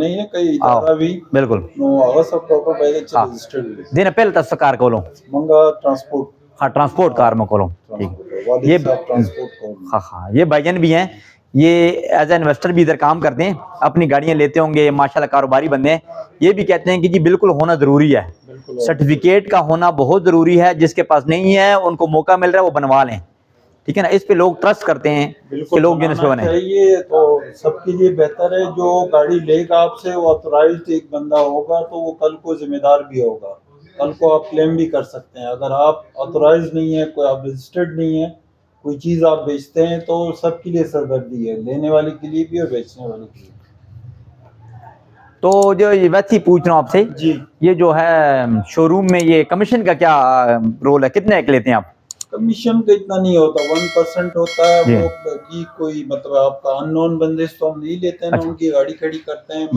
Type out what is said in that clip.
नहीं है कई इदारा भी बिल्कुल आगा सब प्रॉपर बैलेंस रजिस्टर्ड दिन पहले तस कार कोलो मंगा ट्रांसपोर्ट हाँ ट्रांसपोर्ट कार में कोलो ठीक ये ट्रांसपोर्ट हाँ ये भाईजान भी हैं, ये एज ए इन्वेस्टर भी इधर काम करते हैं, अपनी गाड़ियां लेते होंगे, माशाल्लाह कारोबारी बंदे हैं। ये भी कहते हैं कि जी बिल्कुल होना जरूरी है, सर्टिफिकेट का होना बहुत जरूरी है, जिसके पास नहीं है उनको मौका मिल रहा है वो बनवा लें, ठीक है ना। इस पे लोग ट्रस्ट करते हैं कि लोग जिन पे बने चाहिए, तो सबके लिए बेहतर है। जो गाड़ी लेगा आपसे वो ऑथराइज्ड एक बंदा होगा, तो वो कल को जिम्मेदार भी होगा, कल को आप क्लेम भी कर सकते हैं। अगर आप ऑथराइज नहीं है, कोई आप रजिस्टर्ड नहीं है, कोई चीज आप बेचते हैं, तो सबके लिए सरदर्दी है, लेने वाले के लिए भी और बेचने वाले के लिए। तो जो ये वैसे ही पूछ रहा हूँ आपसे जी, ये जो है शोरूम में ये कमीशन का क्या रोल है, कितने एक लेते हैं आप? कमीशन का इतना नहीं होता, 1% होता है वो। बाकी कोई मतलब आपका अननोन बंदिश तो हम नहीं लेते हैं ना, उनकी गाड़ी खड़ी करते हैं।